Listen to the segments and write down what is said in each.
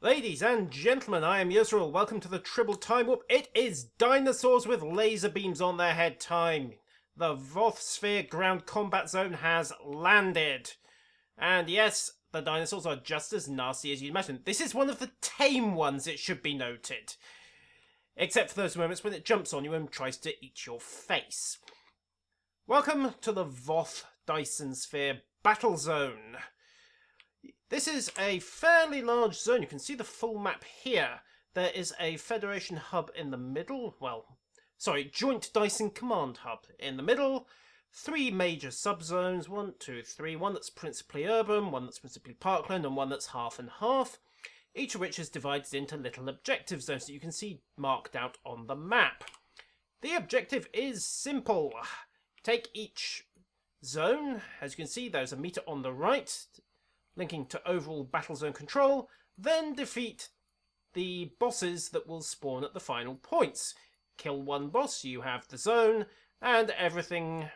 Ladies and gentlemen, I am Yusril. Welcome to the Tribble Timewarp. It is dinosaurs with laser beams on their head time. The Voth Sphere ground combat zone has landed. And yes, the dinosaurs are just as nasty as you'd imagine. This is one of the tame ones, it should be noted. Except for those moments when it jumps on you and tries to eat your face. Welcome to the Voth Dyson Sphere battle zone. This is a fairly large zone. You can see the full map here. There is a Federation hub in the middle. Joint Dyson Command hub in the middle. 3 major subzones. 1, 2, 3. One that's principally urban, one that's principally parkland, and one that's half and half. Each of which is divided into little objective zones that you can see marked out on the map. The objective is simple. Take each zone. As you can see, there's a meter on the right, linking to overall battle zone control, then defeat the bosses that will spawn at the final points. Kill one boss, you have the zone, and everything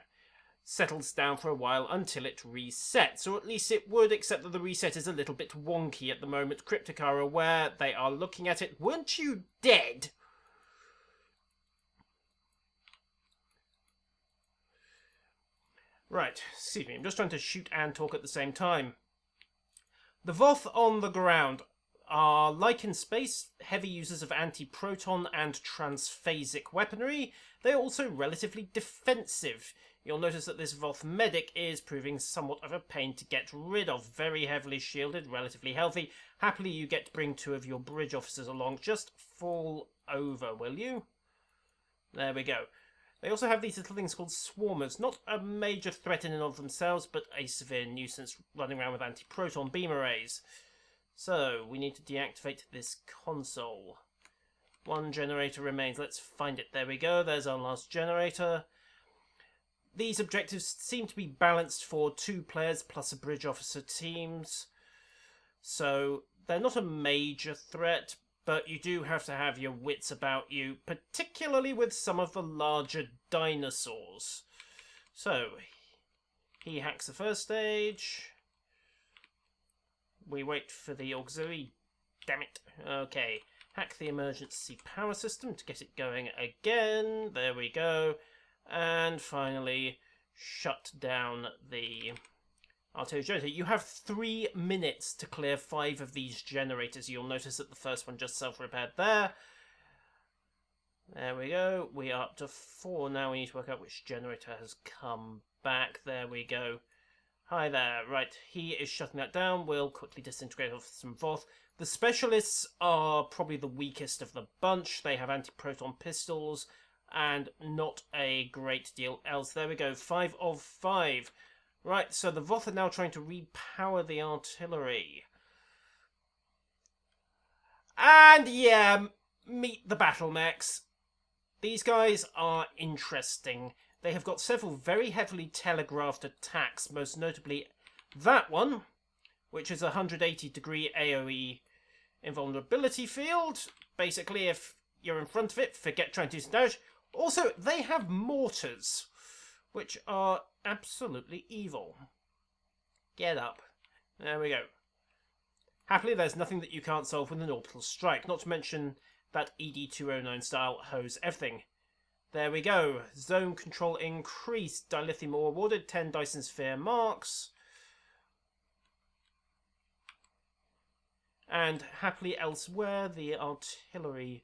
settles down for a while until it resets. Or at least it would, except that the reset is a little bit wonky at the moment. Cryptic are aware, they are looking at it. Weren't you dead? Right, excuse me, I'm just trying to shoot and talk at the same time. The Voth on the ground are, like in space, heavy users of antiproton and transphasic weaponry. They are also relatively defensive. You'll notice that this Voth medic is proving somewhat of a pain to get rid of. Very heavily shielded, relatively healthy. Happily you get to bring 2 of your bridge officers along. Just fall over, will you? There we go. They also have these little things called swarmers. Not a major threat in and of themselves, but a severe nuisance running around with anti-proton beam arrays. So, we need to deactivate this console. 1 generator remains. Let's find it. There we go. There's our last generator. These objectives seem to be balanced for 2 players plus a bridge officer teams. So, they're not a major threat, but you do have to have your wits about you, particularly with some of the larger dinosaurs. So, he hacks the first stage. We wait for the auxiliary. Damn it. Okay. Hack the emergency power system to get it going again. There we go. And finally, shut down the artillery generator. You have 3 minutes to clear 5 of these generators. You'll notice that the first one just self-repaired there. There we go. We are up to 4 now. We need to work out which generator has come back. There we go. Hi there. Right, he is shutting that down. We'll quickly disintegrate off some Voth. The specialists are probably the weakest of the bunch. They have anti-proton pistols and not a great deal else. There we go. 5 of 5. Right, so the Voth are now trying to repower the artillery. And yeah, meet the battle mechs. These guys are interesting. They have got several very heavily telegraphed attacks, most notably that one, which is a 180-degree AoE invulnerability field. Basically, if you're in front of it, forget trying to use damage. Also, they have mortars, which are absolutely evil. Get up. There we go. Happily, there's nothing that you can't solve with an orbital strike, not to mention that ED-209 style hose everything. There we go. Zone control increased. Dilithium ore awarded. 10 Dyson Sphere marks. And happily elsewhere, the artillery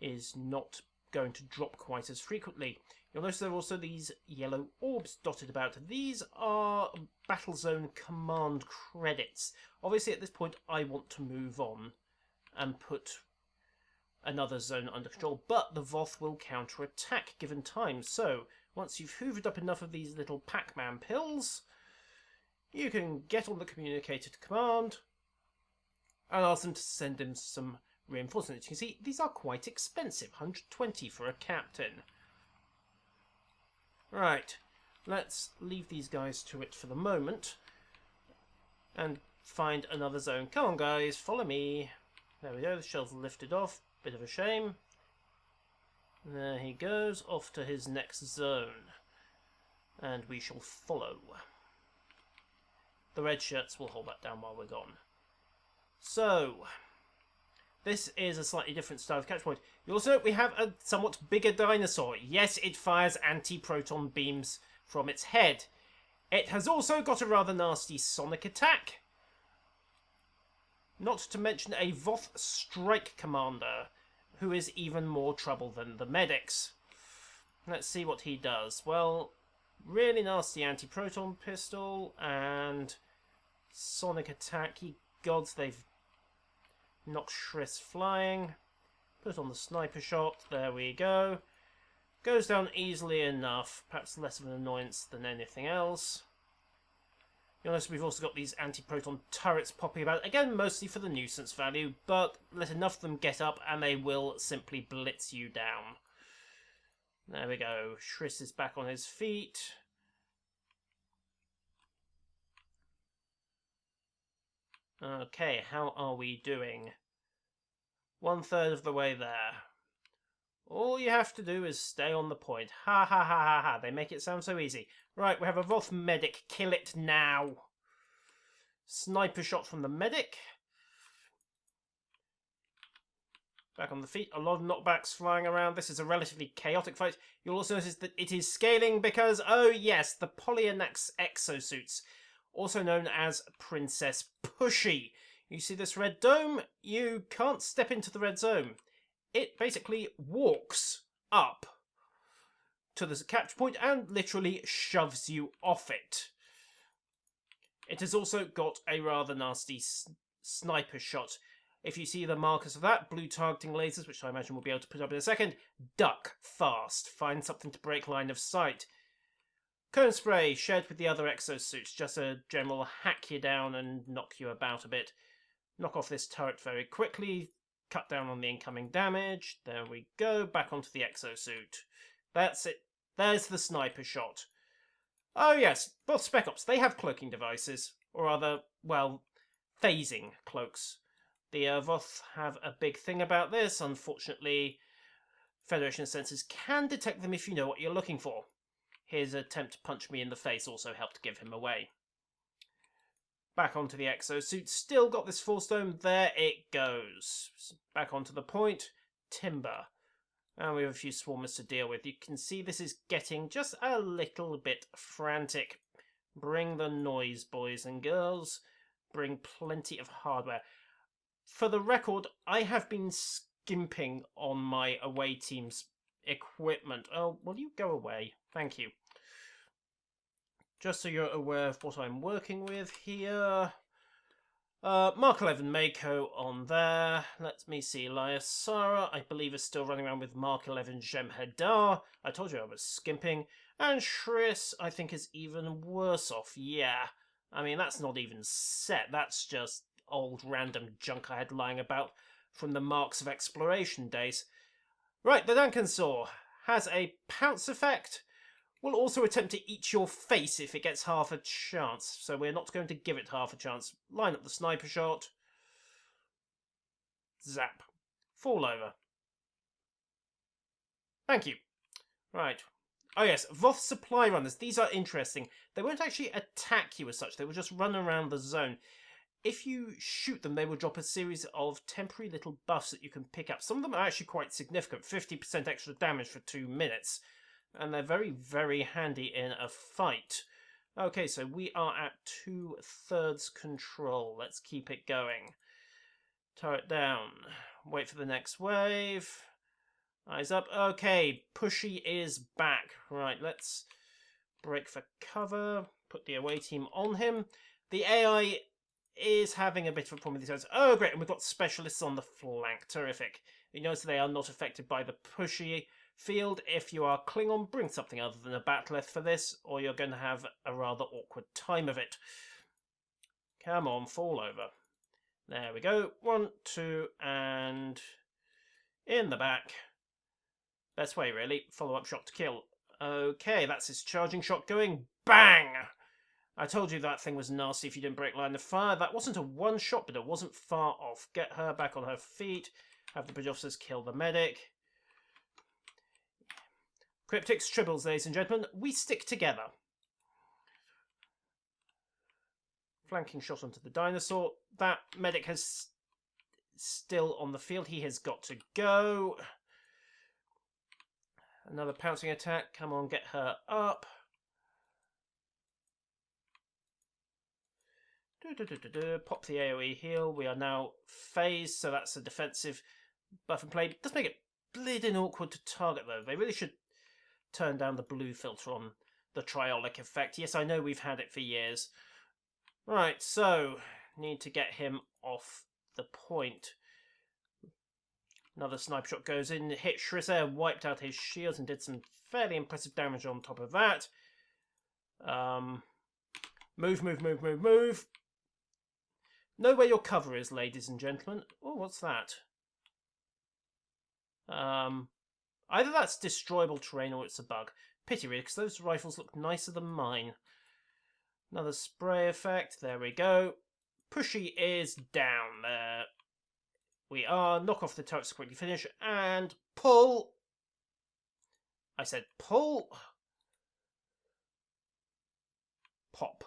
is not going to drop quite as frequently. You'll notice there are also these yellow orbs dotted about. These are battlezone command credits. Obviously, at this point, I want to move on and put another zone under control, but the Voth will counter-attack given time. So, once you've hoovered up enough of these little Pac-Man pills, you can get on the communicator to command and ask them to send him some reinforcements. You can see, these are quite expensive. 120 for a captain. Right, let's leave these guys to it for the moment and find another zone. Come on, guys, follow me. There we go, the shell's lifted off. Bit of a shame. There he goes, off to his next zone. And we shall follow. The red shirts will hold that down while we're gone. So, This is a slightly different style of catch point. Also, we have a somewhat bigger dinosaur. Yes, it fires anti-proton beams from its head. It has also got a rather nasty sonic attack. Not to mention a Voth strike commander, who is even more trouble than the medics. Let's see what he does. Well, really nasty anti-proton pistol and sonic attack. Ye gods, they've knocked Shriss flying. Put on the sniper shot. There we go. Goes down easily enough. Perhaps less of an annoyance than anything else. You'll notice we've also got these anti-proton turrets popping about. Again, mostly for the nuisance value, but let enough of them get up and they will simply blitz you down. There we go. Shriss is back on his feet. Okay, how are we doing? 1/3 of the way there. All you have to do is stay on the point. Ha ha ha ha ha. They make it sound so easy. Right, we have a Voth medic. Kill it now. Sniper shot from the medic. Back on the feet. A lot of knockbacks flying around. This is a relatively chaotic fight. You'll also notice that it is scaling because, oh yes, the Polyanax exosuits, also known as Princess Pushy. You see this red dome? You can't step into the red zone. It basically walks up to the capture point and literally shoves you off it. It has also got a rather nasty sniper shot. If you see the markers of that, blue targeting lasers, which I imagine we'll be able to put up in a second, duck fast. Find something to break line of sight. Cone spray shared with the other exosuits, just a general hack you down and knock you about a bit. Knock off this turret very quickly. Cut down on the incoming damage. There we go. Back onto the exosuit. That's it. There's the sniper shot. Oh yes, both Spec Ops, they have cloaking devices. Or other, well, phasing cloaks. The Voth have a big thing about this. Unfortunately, Federation sensors can detect them if you know what you're looking for. His attempt to punch me in the face also helped give him away. Back onto the exosuit. Still got this force dome. There it goes. Back onto the point. Timber. And we have a few swarmers to deal with. You can see this is getting just a little bit frantic. Bring the noise, boys and girls. Bring plenty of hardware. For the record, I have been skimping on my away team's equipment. Oh, will you go away? Thank you. Just so you're aware of what I'm working with here. Mark 11 Mako on there. Let me see. Lyasara, I believe, is still running around with Mark 11 Jem'Hadar. I told you I was skimping. And Shriss, I think, is even worse off. Yeah. I mean, that's not even set. That's just old random junk I had lying about from the Marks of Exploration days. Right, the Dinosaur has a pounce effect. Will also attempt to eat your face if it gets half a chance, so we're not going to give it half a chance. Line up the sniper shot. Zap. Fall over. Thank you. Right. Oh yes, Voth supply runners. These are interesting. They won't actually attack you as such. They will just run around the zone. If you shoot them, they will drop a series of temporary little buffs that you can pick up. Some of them are actually quite significant. 50% extra damage for 2 minutes. And they're very, very handy in a fight. Okay, so we are at 2/3 control. Let's keep it going. Turret down. Wait for the next wave. Eyes up. Okay, Pushy is back. Right, let's break for cover. Put the away team on him. The AI is having a bit of a problem with these guys. Oh, great, and we've got specialists on the flank. Terrific. You notice they are not affected by the Pushy field. If you are Klingon, bring something other than a bat'leth for this, or you're going to have a rather awkward time of it. Come on, fall over. There we go. 1, 2, and in the back. Best way, really. Follow-up shot to kill. Okay, that's his charging shot going. Bang! I told you that thing was nasty if you didn't break line of fire. That wasn't a one-shot, but it wasn't far off. Get her back on her feet. Have the bridge officers kill the medic. Cryptics, tribbles, ladies and gentlemen. We stick together. Flanking shot onto the dinosaur. That medic has still on the field. He has got to go. Another pouncing attack. Come on, get her up. Pop the AoE heal. We are now phased, so that's a defensive buff and play. It does make it bleeding awkward to target, though. They really should turn down the blue filter on the triolic effect. Yes, I know we've had it for years. Right, so need to get him off the point. Another sniper shot goes in, hit Shrizair, wiped out his shields and did some fairly impressive damage on top of that. Move. Know where your cover is, ladies and gentlemen. Oh, what's that? Either that's destroyable terrain or it's a bug. Pity really, because those rifles look nicer than mine. Another spray effect. There we go. Pushy is down there. We are. Knock off the turrets to quickly finish. And pull. I said pull. Pop.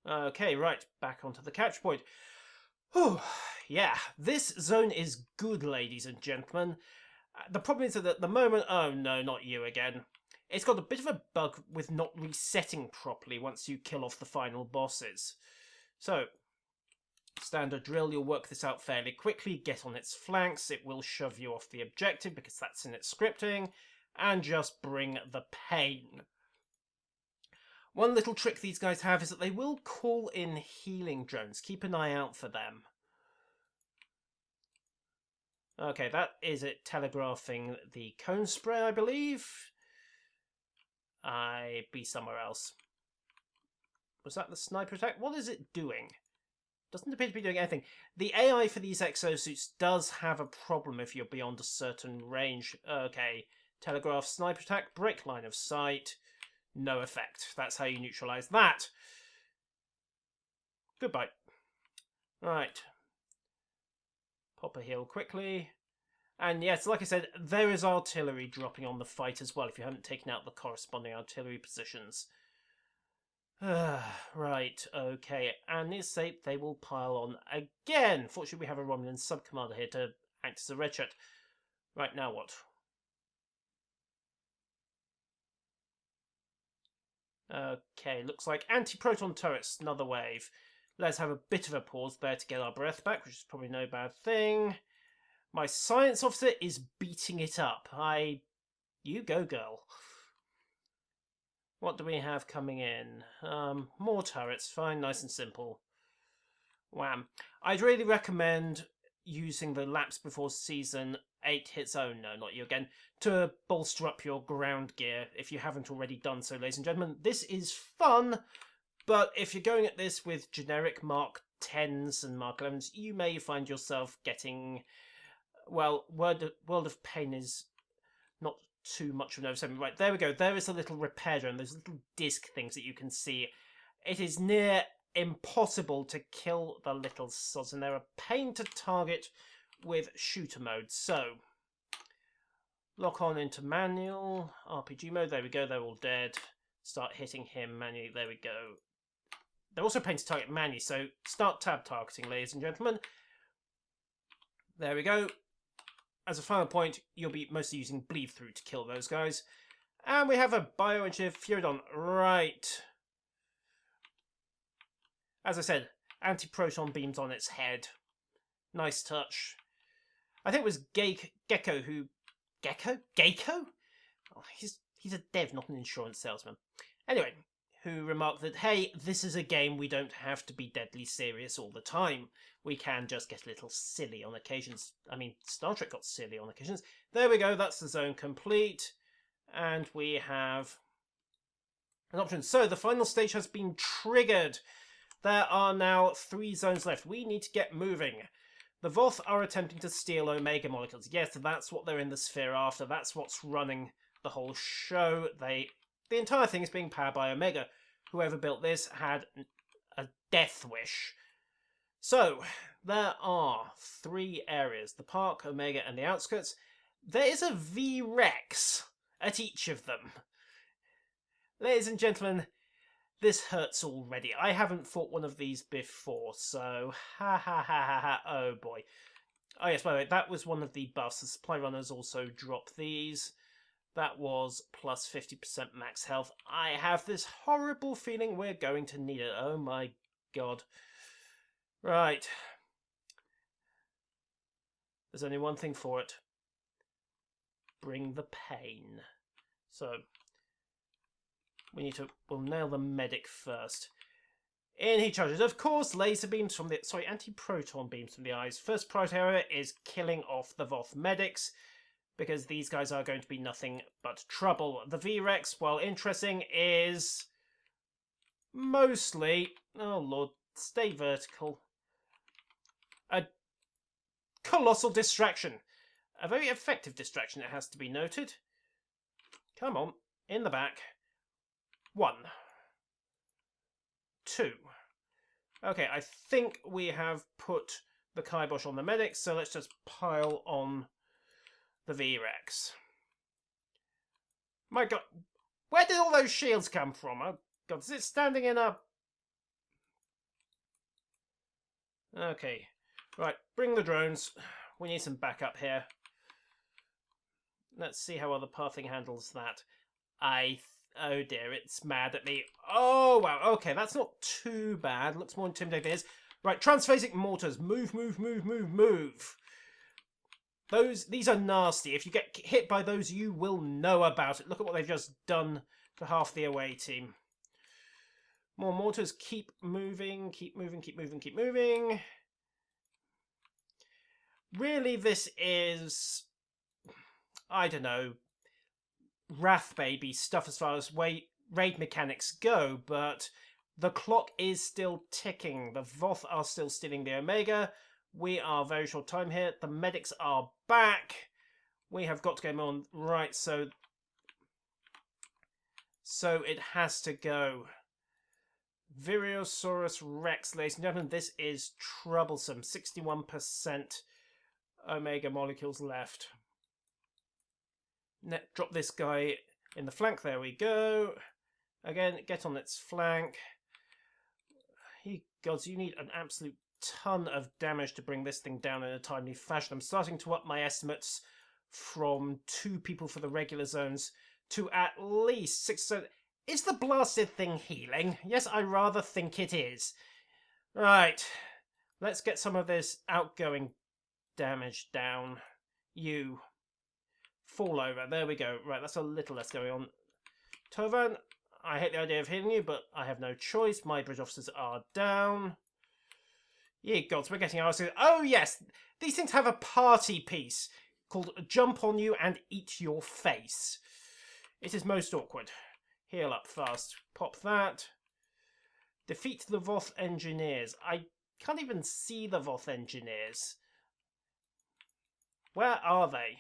Okay, right. Back onto the catch point. Whew. Yeah, this zone is good, ladies and gentlemen. The problem is that at the moment... Oh, no, not you again. It's got a bit of a bug with not resetting properly once you kill off the final bosses. So, standard drill, you'll work this out fairly quickly. Get on its flanks. It will shove you off the objective because that's in its scripting. And just bring the pain. One little trick these guys have is that they will call in healing drones. Keep an eye out for them. Okay, that is it telegraphing the cone spray, I believe. I'd be somewhere else. Was that the sniper attack? What is it doing? Doesn't appear to be doing anything. The AI for these exosuits does have a problem if you're beyond a certain range. Okay, telegraph sniper attack, break line of sight. No effect. That's how you neutralise that. Goodbye. Right. Pop a heal quickly. And yes, like I said, there is artillery dropping on the fight as well if you haven't taken out the corresponding artillery positions. Right, okay. And this state, they will pile on again. Fortunately, we have a Romulan sub-commander here to act as a red shirt. Right, now what? Okay, looks like antiproton turrets, another wave. Let's have a bit of a pause there to get our breath back, which is probably no bad thing. My science officer is beating it up. You go, girl. What do we have coming in? More turrets, fine, nice and simple. Wham. I'd really recommend using the laps before season 8 hits. Oh no, not you again. To bolster up your ground gear if you haven't already done so, ladies and gentlemen. This is fun, but if you're going at this with generic Mark 10s and Mark 11s, you may find yourself getting... Well, World of Pain is not too much of an overstatement. Right, there we go. There is a little repair drone. Those little disc things that you can see. It is near impossible to kill the little sods, and they're a pain to target with shooter mode. So, lock on into manual, RPG mode. There we go. They're all dead. Start hitting him manually. There we go. They're also a pain to target manually, so start tab targeting, ladies and gentlemen. There we go. As a final point, you'll be mostly using bleed through to kill those guys. And we have a bioengineered Furodon. Right. As I said, anti-proton beams on its head. Nice touch. I think it was Gecko who... Gecko? Oh, he's a dev, not an insurance salesman. Anyway, who remarked that, hey, this is a game we don't have to be deadly serious all the time. We can just get a little silly on occasions. I mean, Star Trek got silly on occasions. There we go, that's the zone complete. And we have an option. So, the final stage has been triggered. There are now 3 zones left. We need to get moving. The Voth are attempting to steal Omega molecules. Yes, that's what they're in the sphere after. That's what's running the whole show. The entire thing is being powered by Omega. Whoever built this had a death wish. So, there are 3 areas. The park, Omega, and the outskirts. There is a V-Rex at each of them. Ladies and gentlemen, this hurts already. I haven't fought one of these before, so ha ha ha ha ha, oh boy. Oh yes, by the way, that was one of the buffs. The supply runners also drop these. That was plus 50% max health. I have this horrible feeling we're going to need it. Oh my god. Right. There's only one thing for it. Bring the pain. So, we'll nail the medic first. In he charges. Of course, laser beams from the... Sorry, anti-proton beams from the eyes. First priority area is killing off the Voth medics, because these guys are going to be nothing but trouble. The V-Rex, while interesting, is mostly... Oh lord, stay vertical. A colossal distraction. A very effective distraction, it has to be noted. Come on, in the back. 1. 2. Okay, I think we have put the kibosh on the medics, so let's just pile on the V-Rex. My god, where did all those shields come from? Oh god, is it standing in a... Okay, right, bring the drones. We need some backup here. Let's see how other pathing handles that. Oh dear, it's mad at me. Oh, wow. Okay, that's not too bad. Looks more intimidating than it is. Right, transphasic mortars. Move, move, move, move, move. These are nasty. If you get hit by those, you will know about it. Look at what they've just done to half the away team. More mortars. Keep moving, keep moving, keep moving, keep moving. Really, this is... I don't know... Wrath Baby stuff as far as raid mechanics go, but the clock is still ticking. The Voth are still stealing the Omega. We are very short time here. The medics are back. We have got to go on. Right, so it has to go. Viriosaurus Rex, ladies and gentlemen, this is troublesome. 61% Omega molecules left. Drop this guy in the flank. There we go. Again, get on its flank. Ye gods, you need an absolute ton of damage to bring this thing down in a timely fashion. I'm starting to up my estimates from 2 people for the regular zones to at least 6. So, is the blasted thing healing? Yes, I rather think it is. Right. Let's get some of this outgoing damage down. You... fall over. There we go. Right, that's a little less going on. Tovan, I hate the idea of healing you, but I have no choice. My bridge officers are down. Ye gods, we're getting ours. Oh, yes! These things have a party piece called Jump on You and Eat Your Face. It is most awkward. Heal up fast. Pop that. Defeat the Voth engineers. I can't even see the Voth engineers. Where are they?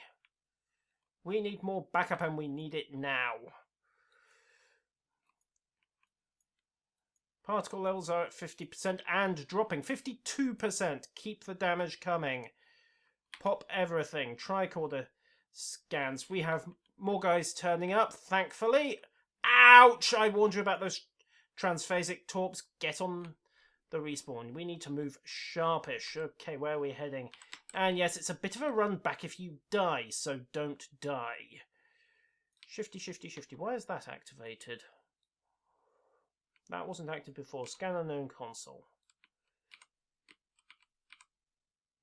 We need more backup and we need it now. Particle levels are at 50% and dropping. 52%. Keep the damage coming. Pop everything. Tricorder scans. We have more guys turning up, thankfully. Ouch! I warned you about those transphasic torps. Get on the respawn. We need to move sharpish. Okay, where are we heading? And yes, it's a bit of a run back if you die, so don't die. Shifty, shifty, shifty. Why is that activated? That wasn't active before. Scan unknown console.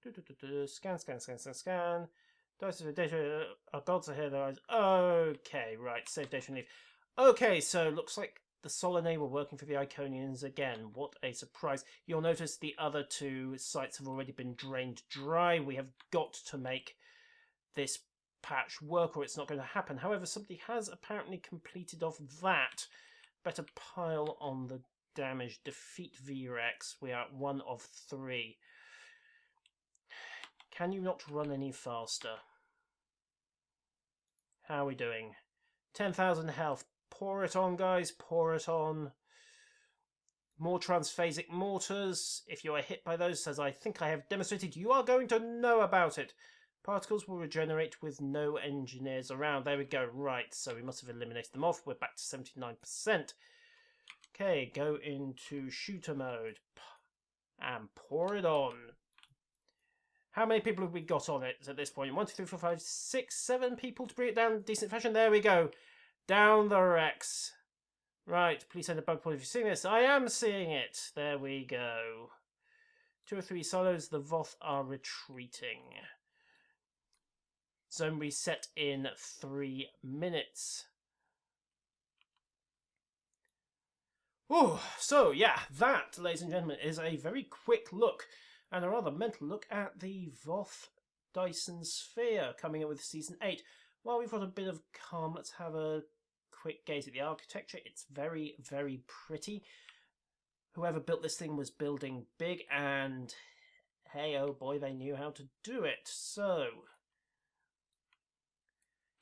Scan, scan, scan, scan, scan. Dyson data. Our gods are here. Their eyes. Okay, right. Save data and leave. Okay, so looks like the Solanae were working for the Iconians again. What a surprise. You'll notice the other 2 sites have already been drained dry. We have got to make this patch work or it's not going to happen. However, somebody has apparently completed off that. Better pile on the damage. Defeat V-Rex. We are at 1 of 3. Can you not run any faster? How are we doing? 10,000 health. Pour it on, guys. Pour it on. More transphasic mortars. If you are hit by those, as I think I have demonstrated, you are going to know about it. Particles will regenerate with no engineers around. There we go. Right, so we must have eliminated them off. We're back to 79%. Okay, go into shooter mode. And pour it on. How many people have we got on it at this point? 1, 2, 3, 4, 5, 6, 7 people to bring it down in decent fashion. There we go. Down the Rex. Right, please send a bug point if you're seeing this. I am seeing it. There we go. 2 or 3 solos. The Voth are retreating. Zone reset in 3 minutes. Oh, so yeah, that, ladies and gentlemen, is a very quick look and a rather mental look at the Voth Dyson Sphere coming in with Season 8. While we've got a bit of calm, let's have a quick gaze at the architecture. It's very, very pretty. Whoever built this thing was building big, and hey, oh boy, they knew how to do it. So,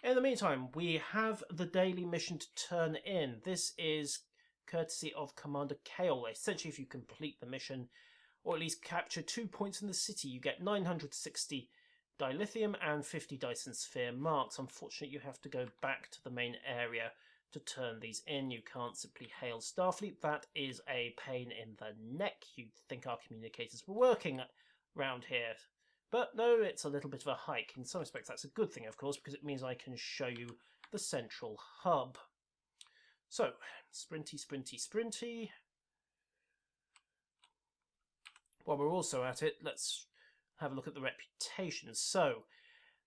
in the meantime, we have the daily mission to turn in. This is courtesy of Commander Kaol. Essentially, if you complete the mission, or at least capture 2 points in the city, you get 960 dilithium and 50 Dyson Sphere marks. Unfortunately, you have to go back to the main area to turn these in. You can't simply hail Starfleet. That is a pain in the neck. You'd think our communicators were working around here. But no, it's a little bit of a hike. In some respects, that's a good thing, of course, because it means I can show you the central hub. So, sprinty, sprinty, sprinty. While we're also at it, let's have a look at the reputations. So,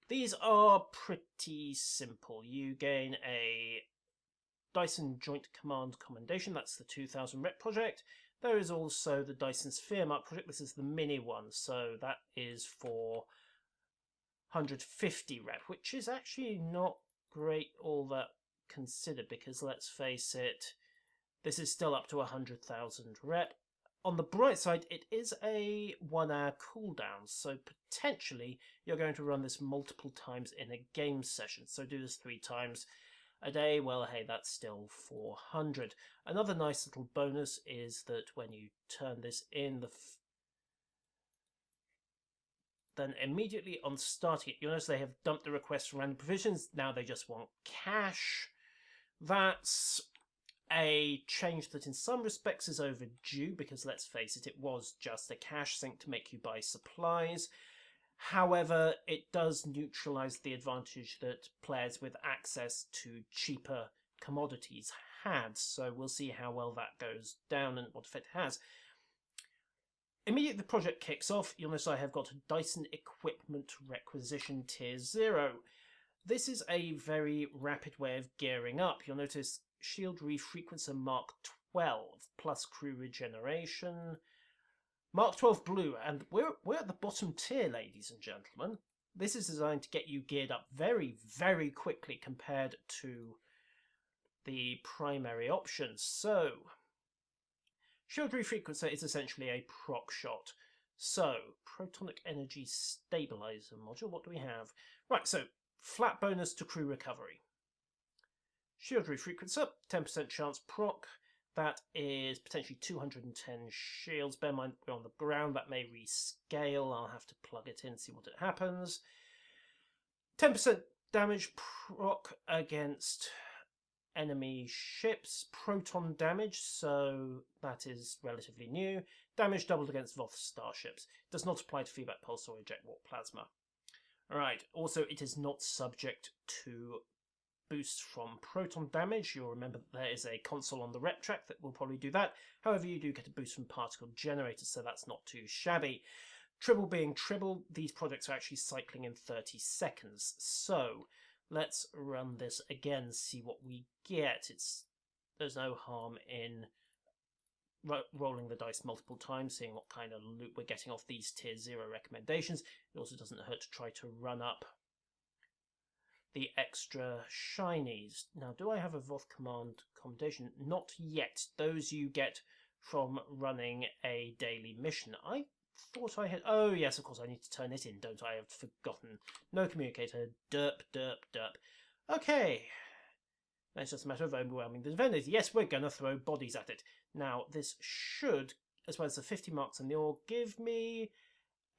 these are pretty simple. You gain a Dyson Joint Command Commendation. That's the 2000 rep project. There is also the Dyson Sphere Mark project. This is the mini one, so that is for 150 rep, which is actually not great all that considered, because let's face it, this is still up to 100,000 rep. On the bright side, it is a 1 hour cooldown, so potentially you're going to run this multiple times in a game session. So do this 3 times a day. Well, hey, that's still 400. Another nice little bonus is that when you turn this in, then immediately on starting it, you'll notice they have dumped the request for random provisions. Now they just want cash. That's a change that in some respects is overdue, because let's face it, it was just a cash sink to make you buy supplies. However, it does neutralise the advantage that players with access to cheaper commodities had, so we'll see how well that goes down and what effect it has. Immediately the project kicks off, you'll notice I have got a Dyson Equipment Requisition Tier 0. This is a very rapid way of gearing up. You'll notice Shield Refrequencer Mark 12, plus crew regeneration. Mark 12 blue, and we're at the bottom tier, ladies and gentlemen. This is designed to get you geared up very, very quickly compared to the primary options. So, Shield Refrequencer is essentially a proc shot. So, Protonic Energy Stabilizer module, what do we have? Right, so, flat bonus to crew recovery. Shield Refrequencer, 10% chance proc. That is potentially 210 shields. Bear in mind, we're on the ground. That may rescale. I'll have to plug it in, see what it happens. 10% damage proc against enemy ships. Proton damage, so that is relatively new. Damage doubled against Voth starships. Does not apply to feedback pulse or eject warp plasma. Alright, also it is not subject to boost from proton damage. You'll remember that there is a console on the rep track that will probably do that. However, you do get a boost from particle generators, so that's not too shabby. Tribble being Tribble, these projects are actually cycling in 30 seconds. So let's run this again, see what we get. There's no harm in rolling the dice multiple times, seeing what kind of loot we're getting off these tier 0 recommendations. It also doesn't hurt to try to run up the extra shinies. Now, do I have a Voth Command commendation? Not yet. Those you get from running a daily mission. I thought I had... Oh, yes, of course, I need to turn it in, don't I? I've forgotten. No communicator. Derp, derp, derp. Okay. It's just a matter of overwhelming the defenders. Yes, we're going to throw bodies at it. Now, this should, as well as the 50 marks in the ore, give me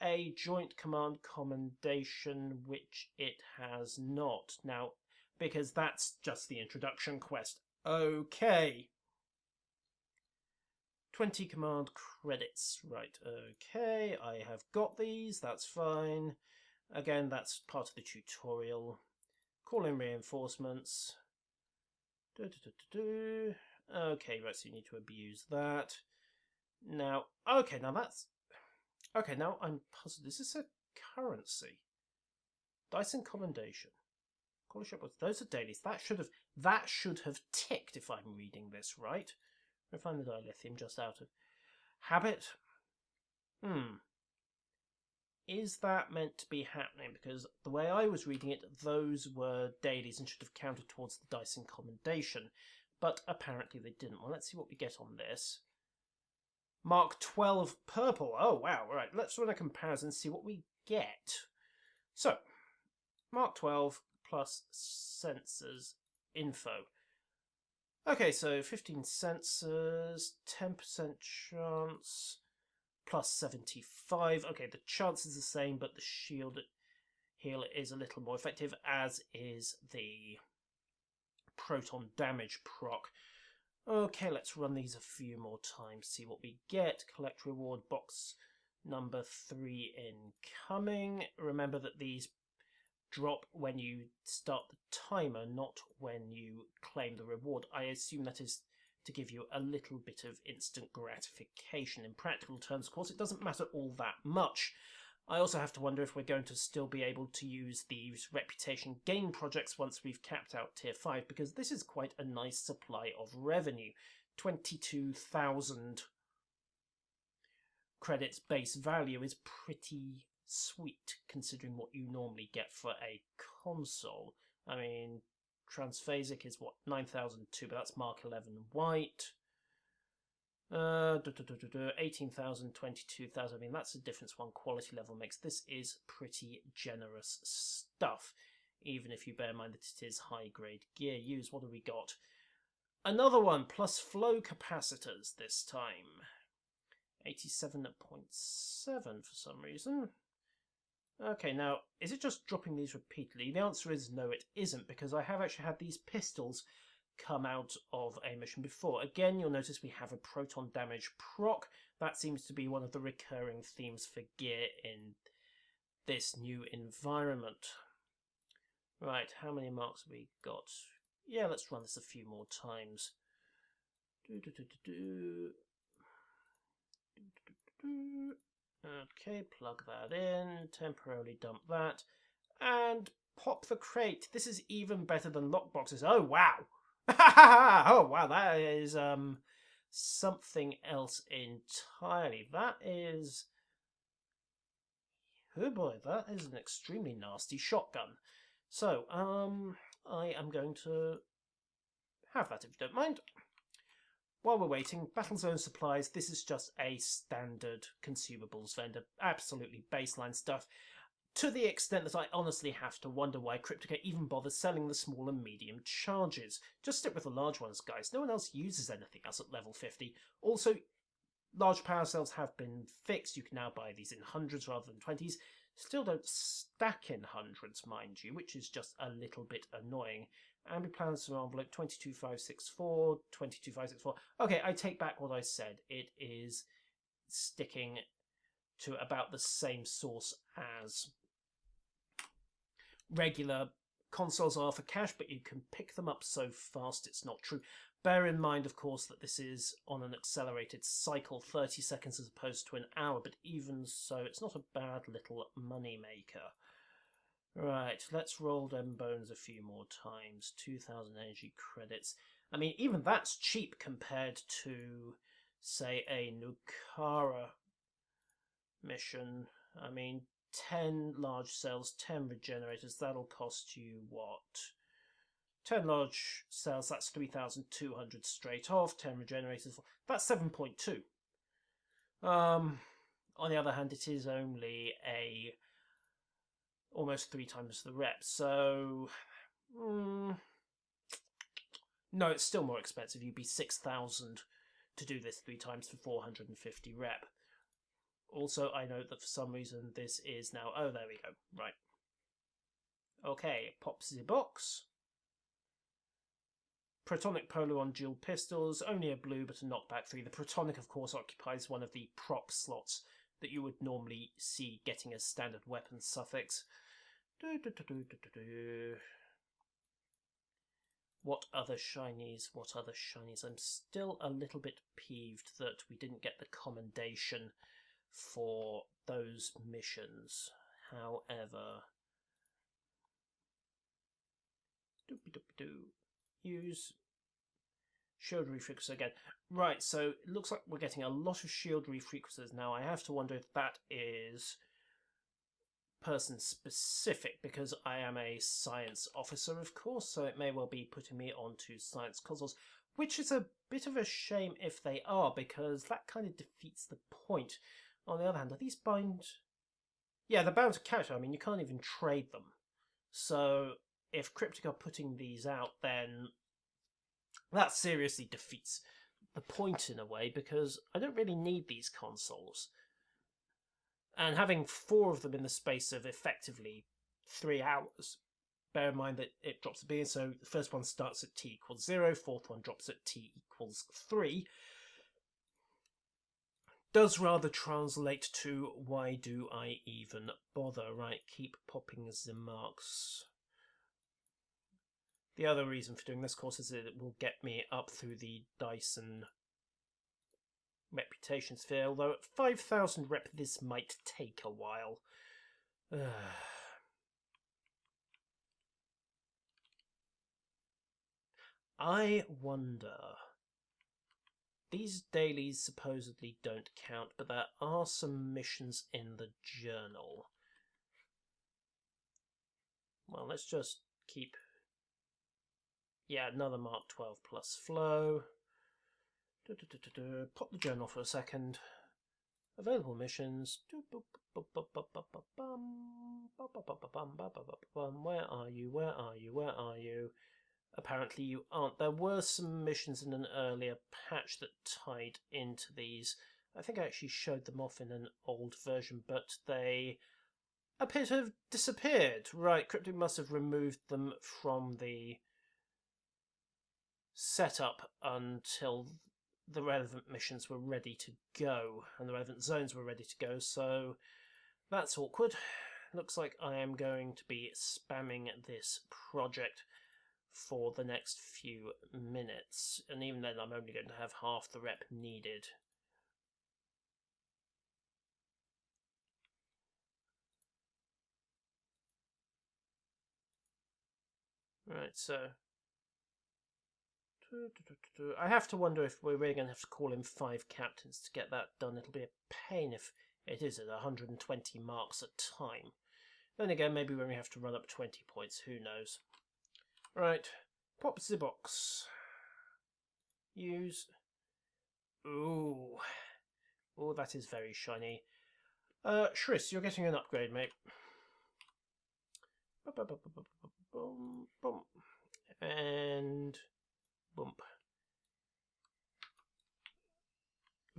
a Joint Command Commendation, which it has not. Now, because that's just the introduction quest. Okay. 20 command credits. Right, okay, I have got these, that's fine. Again, that's part of the tutorial. Call in reinforcements. Okay, right, so you need to abuse that. Now, okay, now that's... Okay, now I'm puzzled. Is this a currency? Dyson Commendation. Call shop with those are dailies. That should have ticked if I'm reading this right. Refine the dilithium just out of habit. Is that meant to be happening? Because the way I was reading it, those were dailies and should have counted towards the Dyson Commendation. But apparently they didn't. Well, let's see what we get on this. Mark 12 purple. Oh, wow. Right, let's run a comparison and see what we get. So, Mark 12 plus sensors info. Okay, so 15 sensors, 10% chance, plus 75. Okay, the chance is the same, but the shield heal is a little more effective, as is the proton damage proc. Okay, let's run these a few more times, see what we get. Collect reward box number 3 incoming. Remember that these drop when you start the timer, not when you claim the reward. I assume that is to give you a little bit of instant gratification. In practical terms, of course, it doesn't matter all that much. I also have to wonder if we're going to still be able to use these reputation gain projects once we've capped out tier 5, because this is quite a nice supply of revenue. 22,000 credits base value is pretty sweet, considering what you normally get for a console. I mean, transphasic is what, 9,002, but that's Mark 11 white. 18,000, 22,000. I mean, that's the difference one quality level makes. This is pretty generous stuff, even if you bear in mind that it is high grade gear use. What have we got? Another one, plus flow capacitors this time. 87.7 for some reason. Okay, now, is it just dropping these repeatedly? The answer is no, it isn't, because I have actually had these pistols come out of a mission before. Again, you'll notice we have a proton damage proc. That seems to be one of the recurring themes for gear in this new environment. Right, how many marks have we got? Yeah, let's run this a few more times. Okay, plug that in, temporarily dump that, and pop the crate. This is even better than lockboxes. Oh, wow! Oh, wow, that is something else entirely. That is... Oh boy, that is an extremely nasty shotgun. So, I am going to have that if you don't mind. While we're waiting, battlezone supplies. This is just a standard consumables vendor. Absolutely baseline stuff. To the extent that I honestly have to wonder why Cryptica even bothers selling the small and medium charges. Just stick with the large ones, guys. No one else uses anything else at level 50. Also, large power cells have been fixed. You can now buy these in hundreds rather than 20s. Still don't stack in hundreds, mind you, which is just a little bit annoying. Ambiplanetary envelope 22564, 22564. Okay, I take back what I said. It is sticking to about the same source as regular consoles are for cash, but you can pick them up so fast it's not true. Bear in mind, of course, that this is on an accelerated cycle, 30 seconds as opposed to an hour, but even so, it's not a bad little money maker. Right, let's roll them bones a few more times. 2,000 energy credits. I mean, even that's cheap compared to, say, a Nukara mission. I mean, 10 large cells, 10 regenerators, that'll cost you what? 10 large cells, that's 3,200 straight off. 10 regenerators, that's 7.2. On the other hand, it is only a almost 3 times the rep, so no, it's still more expensive. You'd be 6,000 to do this 3 times for 450 rep. Also, I note that for some reason this is now... Oh, there we go. Right. Okay, pops the box. Protonic polar on dual pistols, only a blue but a knockback 3. The Protonic, of course, occupies one of the prop slots that you would normally see getting a standard weapon suffix. What other shinies? What other shinies? I'm still a little bit peeved that we didn't get the commendation for those missions. However, use shield refrequencer again. Right, so it looks like we're getting a lot of shield refrequencers now. I have to wonder if that is person specific, because I am a science officer, of course, so it may well be putting me onto science consoles, which is a bit of a shame if they are, because that kind of defeats the point. On the other hand, are these bind? Yeah, they're bound to character. I mean, you can't even trade them. So if Cryptic are putting these out, then that seriously defeats the point in a way, because I don't really need these consoles. And having 4 of them in the space of effectively 3 hours, bear in mind that it drops a beam, so the first one starts at t equals 0, fourth one drops at t equals 3, does rather translate to why do I even bother? Right, keep popping the marks. The other reason for doing this course is that it will get me up through the Dyson reputation sphere, although at 5,000 rep this might take a while. I wonder, these dailies supposedly don't count, but there are some missions in the journal. Well, let's just keep, yeah, another Mark 12 plus flow. Pop the journal for a second. Available missions. Where are you? Where are you? Where are you? Apparently you aren't. There were some missions in an earlier patch that tied into these. I think I actually showed them off in an old version, but they appear to have disappeared. Right, Cryptic must have removed them from the setup until the relevant missions were ready to go and the relevant zones were ready to go, so that's awkward. Looks like I am going to be spamming this project for the next few minutes, and even then I'm only going to have half the rep needed. Right, so I have to wonder if we're really going to have to call in 5 captains to get that done. It'll be a pain if it is at 120 marks a time. Then again, maybe when we have to run up 20 points, who knows. Right, pop the box. Use. Ooh. Oh, that is very shiny. Shriss, you're getting an upgrade, mate. Boom. And bump.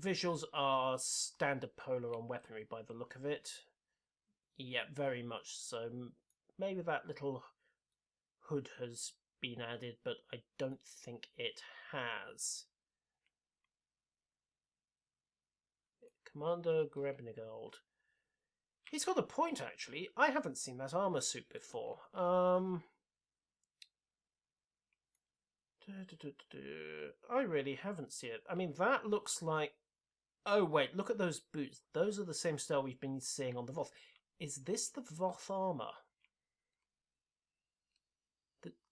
Visuals are standard polar on weaponry by the look of it. Yeah, very much so. Maybe that little hood has been added, but I don't think it has. Commander Grebnigold. He's got a point, actually. I haven't seen that armor suit before. I really haven't seen it. I mean, that looks like... Oh, wait, look at those boots. Those are the same style we've been seeing on the Voth. Is this the Voth armor?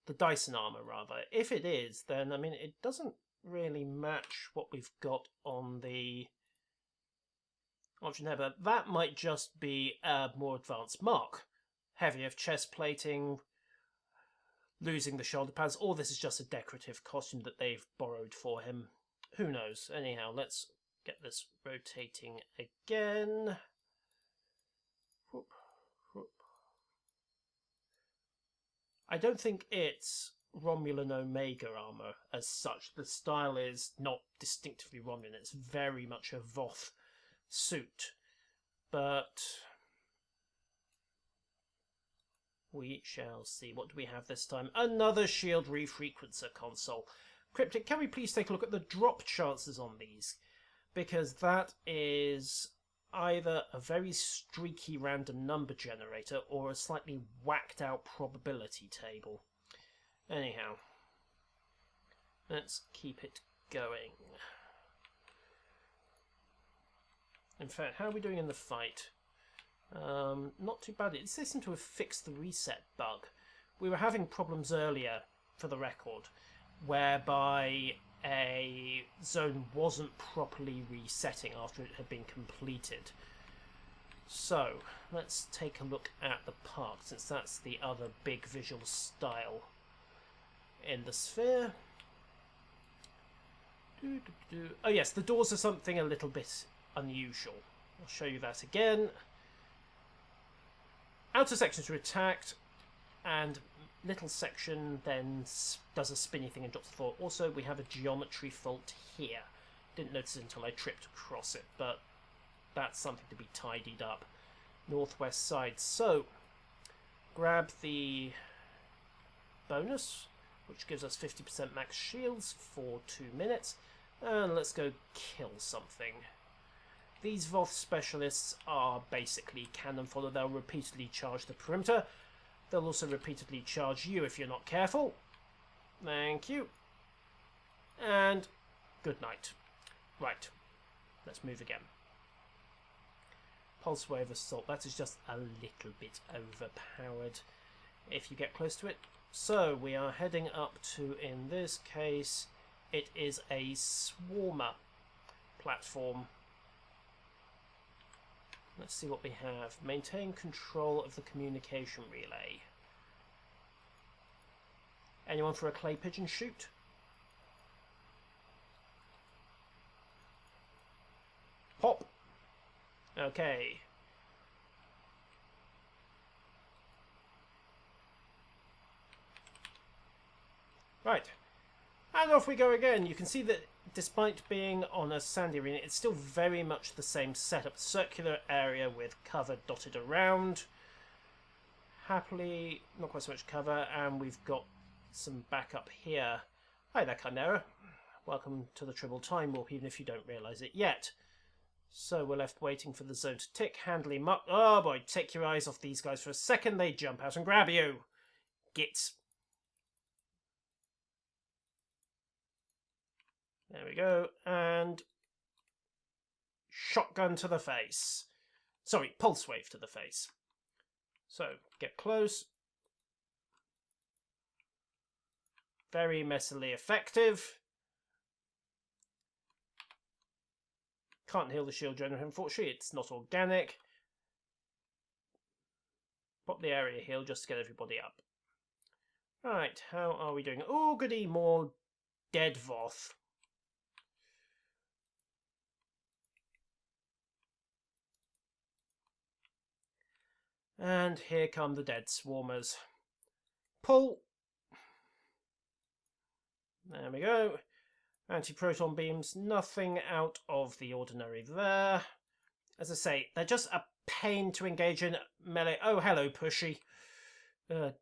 The Dyson armor, rather. If it is, then, I mean, it doesn't really match what we've got on the option there, but that might just be a more advanced mark. Heavier chest plating, losing the shoulder pads, or this is just a decorative costume that they've borrowed for him. Who knows? Anyhow, let's get this rotating again. Whoop, whoop. I don't think it's Romulan Omega armor as such. The style is not distinctively Romulan. It's very much a Voth suit. But we shall see. What do we have this time? Another shield refrequencer console. Cryptic, can we please take a look at the drop chances on these? Because that is either a very streaky random number generator or a slightly whacked out probability table. Anyhow, let's keep it going. In fact, how are we doing in the fight? Not too bad. It seems to have fixed the reset bug. We were having problems earlier, for the record, whereby a zone wasn't properly resetting after it had been completed. So, let's take a look at the park, since that's the other big visual style in the sphere. Oh yes, the doors are something a little bit unusual. I'll show you that again. Outer sections are attacked, and little section then does a spinny thing and drops the floor. Also, we have a geometry fault here. Didn't notice it until I tripped across it, but that's something to be tidied up. Northwest side. So, grab the bonus, which gives us 50% max shields for 2 minutes, and let's go kill something. These Voth specialists are basically cannon fodder. They'll repeatedly charge the perimeter. They'll also repeatedly charge you if you're not careful. Thank you. And good night. Right, let's move again. Pulse Wave Assault. That is just a little bit overpowered if you get close to it. So we are heading up to, in this case, it is a Swarmer platform. Let's see what we have. Maintain control of the communication relay. Anyone for a clay pigeon shoot? Pop. Okay. Right. And off we go again. You can see that despite being on a sandy arena, it's still very much the same setup. Circular area with cover dotted around. Happily, not quite so much cover, and we've got some backup here. Hi there, Chimera. Welcome to the Tribble Timewarp, even if you don't realise it yet. So we're left waiting for the zone to tick, handling up. Oh boy, take your eyes off these guys for a second. They jump out and grab you. Gits. There we go, and shotgun to the face. Sorry, pulse wave to the face. So, get close. Very messily effective. Can't heal the shield generator, unfortunately, it's not organic. Pop the area heal just to get everybody up. Right, how are we doing? Oh, goody, more dead Voth. And here come the dead swarmers. Pull. There we go. Antiproton beams, nothing out of the ordinary there. As I say, they're just a pain to engage in melee. Oh, hello, Pushy. How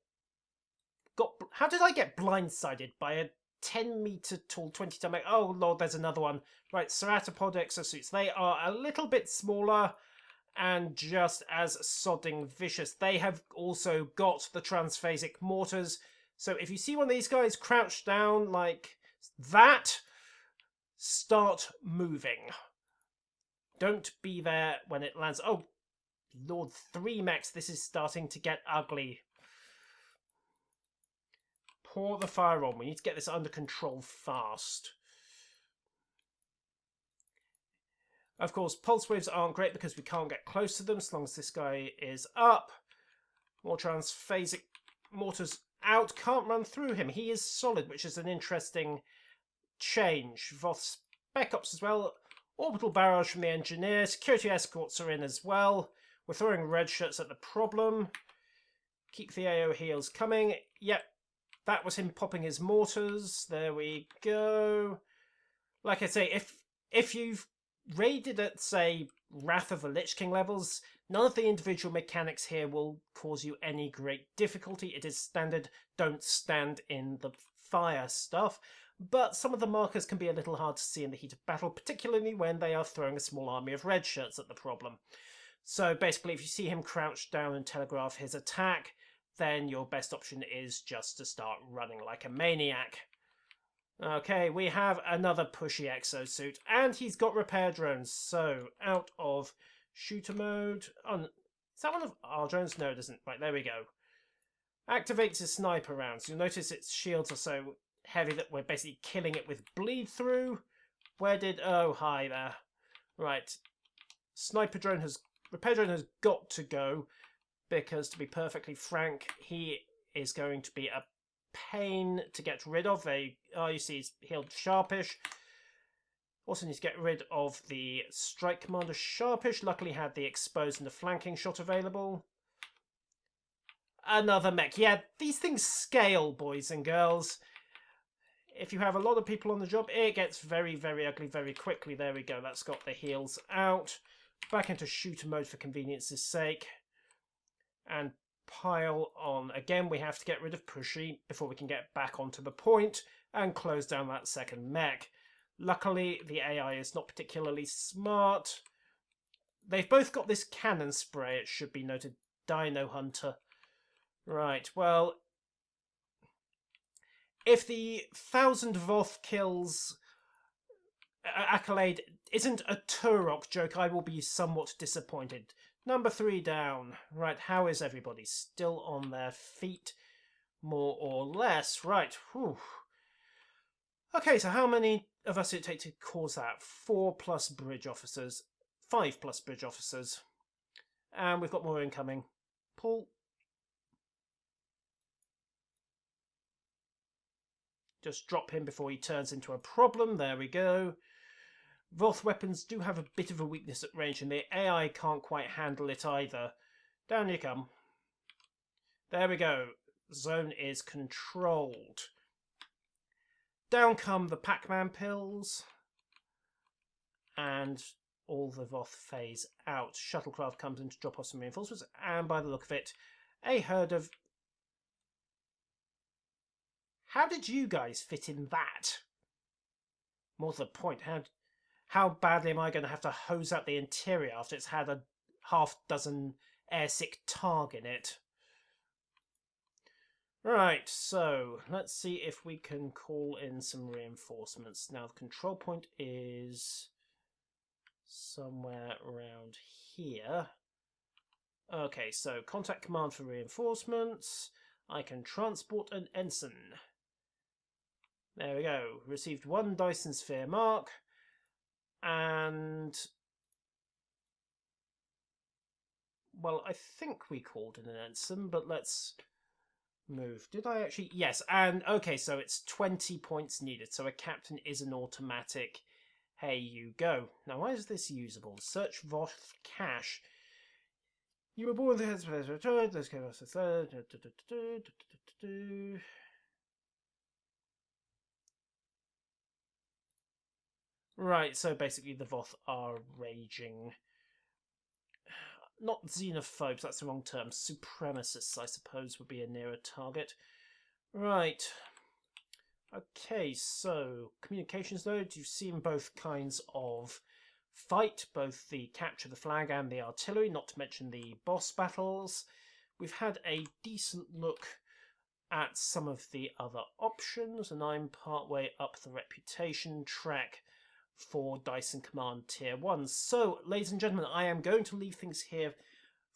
did I get blindsided by a 10-meter tall 20-ton mech? Oh, Lord, there's another one. Right, ceratopod exosuits. They are a little bit smaller and just as sodding vicious. They have also got the transphasic mortars. So if you see one of these guys crouched down like that, start moving. Don't be there when it lands. Oh, Lord, 3 mechs. This is starting to get ugly. Pour the fire on. We need to get this under control fast. Of course, pulse waves aren't great because we can't get close to them as long as this guy is up. More transphasic mortars out. Can't run through him. He is solid, which is an interesting change. Voth spec ops as well. Orbital barrage from the engineer. Security escorts are in as well. We're throwing red shirts at the problem. Keep the AO heals coming. Yep, that was him popping his mortars. There we go. Like I say, if you've raided at, say, Wrath of the Lich King levels, None of the individual mechanics here will cause you any great difficulty. It is standard don't stand in the fire stuff, but some of the markers can be a little hard to see in the heat of battle, particularly when they are throwing a small army of red shirts at the problem. So basically, if you see him crouched down and telegraph his attack, then your best option is just to start running like a maniac. Okay, we have another pushy exosuit, and he's got repair drones, so out of shooter mode. Oh, is that one of our drones? No, it isn't. Right, there we go. Activates his sniper rounds. You'll notice its shields are so heavy that we're basically killing it with bleed through. Where did... Oh, hi there. Right. Repair drone has got to go, because to be perfectly frank, he is going to be a pain to get rid of. You see he's healed Sharpish. Also need to get rid of the Strike Commander Sharpish. Luckily had the exposed and the flanking shot available. Another mech. Yeah, these things scale, boys and girls. If you have a lot of people on the job, it gets very, very ugly very quickly. There we go. That's got the heals out. Back into shooter mode for convenience's sake. And pile on. Again, we have to get rid of Pushy before we can get back onto the point and close down that second mech. Luckily, the AI is not particularly smart. They've both got this cannon spray, it should be noted. Dino Hunter. Right, well, if the 1,000 Voth kills accolade isn't a Turok joke, I will be somewhat disappointed. Number 3 down. Right, how is everybody? Still on their feet, more or less. Right, whew. Okay, so how many of us did it take to cause that? 4 plus bridge officers. 5 plus bridge officers. And we've got more incoming. Paul. Just drop him before he turns into a problem. There we go. Voth weapons do have a bit of a weakness at range, and the AI can't quite handle it either. Down you come. There we go. Zone is controlled. Down come the Pac-Man pills. And all the Voth phase out. Shuttlecraft comes in to drop off some reinforcements, and by the look of it, a herd of... How did you guys fit in that? More to the point, how badly am I going to have to hose out the interior after it's had a half-dozen airsick targ in it? Right, so let's see if we can call in some reinforcements. Now, the control point is somewhere around here. Okay, so contact command for reinforcements. I can transport an ensign. There we go. Received 1 Dyson Sphere mark. And... well, I think we called in an ensign, but let's move. Did I actually? Yes, and okay, so it's 20 points needed, so a captain is an automatic. Hey, you go. Now, why is this usable? Search Voth cache. You were born with the Right, so basically the Voth are raging. Not xenophobes, that's the wrong term. Supremacists, I suppose, would be a nearer target. Right. Okay, so communications nodes, you've seen both kinds of fight, both the capture the flag and the artillery, not to mention the boss battles. We've had a decent look at some of the other options, and I'm partway up the reputation track for Dyson Command Tier 1. So, ladies and gentlemen, I am going to leave things here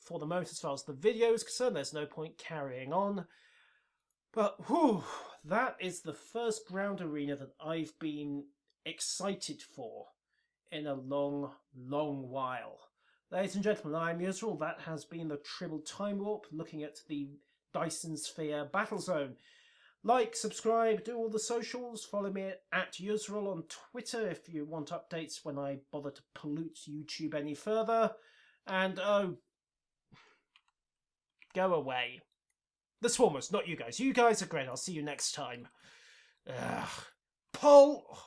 for the moment as far as the video is concerned. There's no point carrying on. But, whew, that is the first ground arena that I've been excited for in a long, long while. Ladies and gentlemen, I'm Yusril. That has been the Tribble Timewarp, looking at the Dyson Sphere battlezone. Like, subscribe, do all the socials. Follow me at Yusril on Twitter if you want updates when I bother to pollute YouTube any further. And, oh, go away. The Swarmers, not you guys. You guys are great. I'll see you next time. Paul!